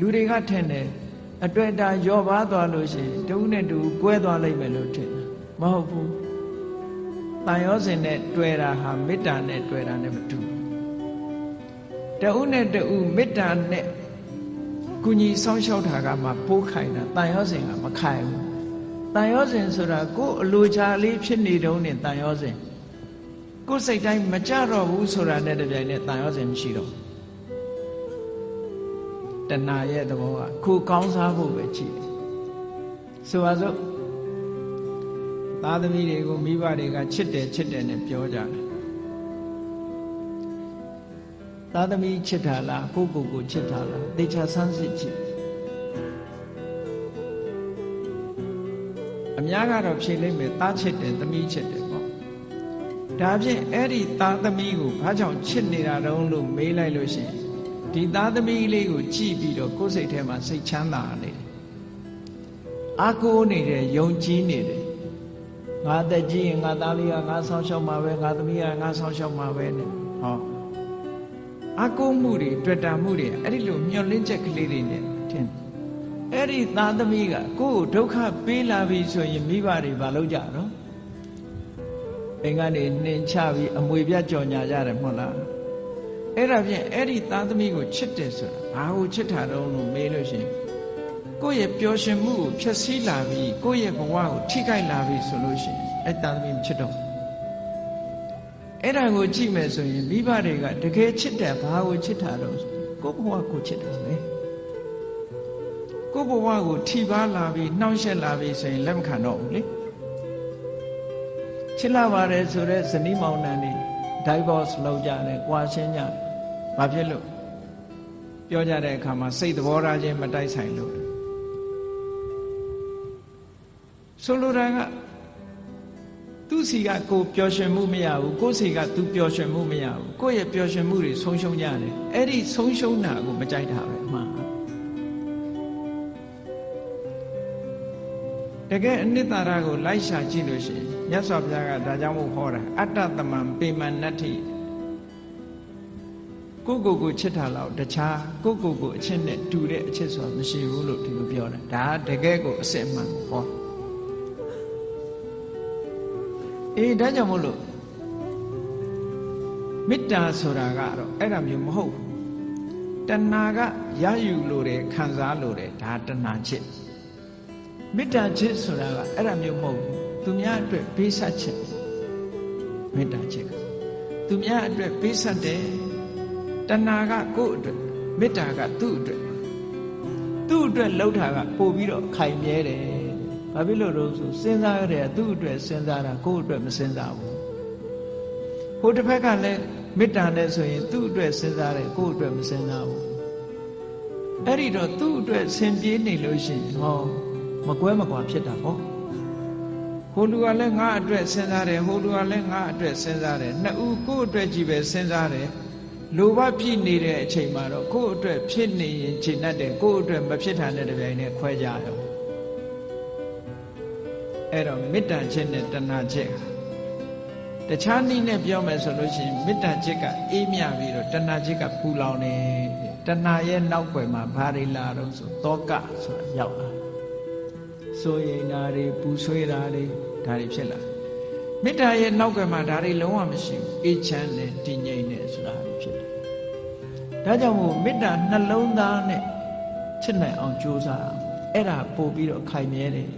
လူတွေကထင်တယ်အတွက်တာရော့ပါသွားလို့ရှိရင်တူနဲ့တူကွဲသွားလိမ့်မယ်လို့ထင်တယ်မဟုတ်ဘူးတန်ရောစဉ်နဲ့တွေ့တာဟာမေတ္တာနဲ့တွေ့တာနဲ့မတူတူနဲ့တူမေတ္တာနဲ့ကုညီဆောင်းလျှောက်တာကမှပိုးခိုင်တာတန်ရောစဉ်ကမခိုင်ဘူးတန်ရောစဉ်ဆိုတာကိုယ်အလိုချလေးဖြစ်နေတုံးနဲ့တန်ရောစဉ်ကိုယ်စိတ်တိုင်းမကြတော့ဘူးဆိုတာနဲ့တပြိုင်နက်တန်ရောစဉ်မရှိတော့တဏှာရဲ့သဘောကခုကောင်းစားဖို့ပဲကြည့်တယ်ဆိုပါစို့သားသမီးတွေကိုမိဘတွေကချစ်တယ်နဲ့ပြောကြတယ်သားသမီးချစ်တာလားကိုကိုချစ်တာလားသေချာဆန်းစစ်ကြည့်အများကတော့ဖြေလိမ့်မယ်သားချစ်တယ်သမီးချစ်တယ်ပေါ့ဒါဖြင့်အဲ့ဒီသားသမီးကိုဘာကြောင့်ချစ်နေတာတုံးလို့မေးလိုက်လို့ရှိရင်ဒီသားသမီးလေးကိုကြည့်ပြီးတော့ကိုယ်စိတ်ထဲမှာစိတ်ချမ်းသာနေတယ်အားကိုးနေတယ်ယုံကြည်နေတယ်ငါတက်ကြီးရင်ငါသားလေးကငါဆောင်ရှောက်မှာပဲငါသမီးကငါဆောင်ရှောက်မှာပဲနဲ့ဟောအားကိုးမှုတွေတွေ့တာမှုတွေအဲ့ဒီလိုမျောလင်းချက်ကလေးတွေနဲ့ထင်အဲ့ဒီသားသမီးကကိုယ့်ကိုဒုက္ခပေးလာပြီဆိုရင်မိဘတွေမလုပ်ကြတော့အိမ်ကနေနှင်ချပြီးအမွေပြကြော်ညာကြတယ်မဟုတ်လားအဲ့ဒါဖြင့်အဲ့ဒီသားသမီးကိုချစ်တယ်ဆိုတာဘာကိုချစ်တာတုံးလို့မေးလို့ရှိရင်ကိုယ့်ရဲ့ပျော်ရွှင်မှုကိုဖျက်ဆီးလာပြီးကိုယ့်ရဲ့ဘဝကိုထိခိုက်လာပြီးဆိုလို့ရှိရင်အဲ့သားသမီးမချစ်တော့အဲ့ဒါကိုကြည့်မယ်ဆိုရင်မိဘတွေကတကယ်ချစ်တယ်ဘာကိုချစ်တာတုံးကိုယ့်ဘဝကိုချစ်တာပဲကိုယ့်ဘဝကိုထိပါလာပြီးနှောင့်ယှက်လာပြီးဆိုရင်လက်မခံတော့ဘူးလေချစ်လာပါတယ်ဆိုတော့ဇနီးမောင်နှံတွေ divorce လုပ်ကြတယ်၊ကွာရှင်းကြတယ်။ဘာဖြစ်လို့ပြောကြတဲ့အခါမှာစိတ်သဘောထားချင်းမတိုက်ဆိုင်လို့ဆိုလိုတာကသူ့စီကကိုပျော်ရွှင်မှုမရဘူးကိုယ့်စီကသူပျော်ရွှင်မှုမရဘူးကိုယ့်ရဲ့ပျော်ရွှင်မှုတွေဆုံးရှုံးကြတယ်အဲ့ဒီဆုံးရှုံးတာကိုမကြိုက်တာပဲအမှန်တကယ်အနှစ်သာရကိုလိုက်ရှာကြည့်လို့ရှိရင်မြတ်စွာဘုရားကဒါကြောင့်မို့ဟောတာအတ္တသမံပေမနတ္ထိကိုချစ်တာလောက်တခြားကိုအချစ်နဲ့တူတဲ့အချစ်ဆိုတာမရှိဘူးလို့ဒီလိုပြောတာဒါတကယ်ကိုအစစ်အမှန်ဟောဒါကြောင့်မို့လို့မေတ္တာဆိုတာကတော့အဲ့ဒါမျိုးမဟုတ်ဘူးတဏှာကရယူလို့တယ်ခံစားလို့တယ်ဒါတဏှာချစ်မေတ္တာချစ်ဆိုတာကအဲ့ဒါမျိုးမဟုတ်ဘူးသူများအတွက်ပေးဆက်ချစ်မေတ္တာချစ်ကသူများအတွက်ပေးဆက်တယ်တဏှာကကိုယ့်အတွက်မေတ္တာကသူ့အတွက်လှုပ်တာကပို့ပြီးတော့ခိုင်မြဲတယ်ဘာဖြစ်လို့လဲဆိုစဉ်းစားရတဲ့သူ့အတွက်စဉ်းစားတာကိုယ့်အတွက်မစဉ်းစားဘူးဟိုတစ်ဖက်ကလည်းမေတ္တာနဲ့ဆိုရင်သူ့အတွက်စဉ်းစားတယ်ကိုယ့်အတွက်မစဉ်းစားဘူးအဲ့ဒီတော့သူ့အတွက်ဆင်ပြေးနေလို့ရှိရင်ဟောမကွဲမကွာဖြစ်တာပေါ့ဟိုလူကလည်းငါအတွက်စဉ်းစားတယ်ဟိုလူကလည်းငါအတွက်စဉ်းစားတယ်နှစ်ဦးကိုယ့်အတွက်ကြီးပဲစဉ်းစားတယ်လိုဘပြည့်နေတဲ့အချိန်မှာတော့ကိုယ့်အတွက်ဖြစ်နေရင်ချိန်တတ်တယ်ကိုယ့်အတွက်မဖြစ်တာနဲ့တပြိုင်နက်ခွဲကြရောအဲ့တော့မေတ္တာချက်နဲ့တဏှာချက်တခြားနည်းနဲ့ပြောမယ်ဆိုလို့ရှိရင်မေတ္တာချက်ကအေးမြပြီးတော့တဏှာချက်ကပူလောင်နေတဏှာရဲ့နောက်ွယ်မှာဘာတွေလာတော့ဆိုတောကဆိုတာရောက်လာစိုးရိမ်တာတွေပူဆွေးတာတွေဒါတွေဖြစ်လာမေတ္တာရဲ့နောက်ကမှာဒါတွေလုံးဝမရှိဘူးအေးချမ်းတယ်တည်ငြိမ်တယ်ဆိုတာတွေဖြစ်တယ်ဒါကြောင့်မို့မေတ္တာနှလုံးသားနဲ့ချစ်နိုင်အောင်ကြိုးစားအဲ့ဒါပို့ပြီးတော့ခိုင်မြဲတယ်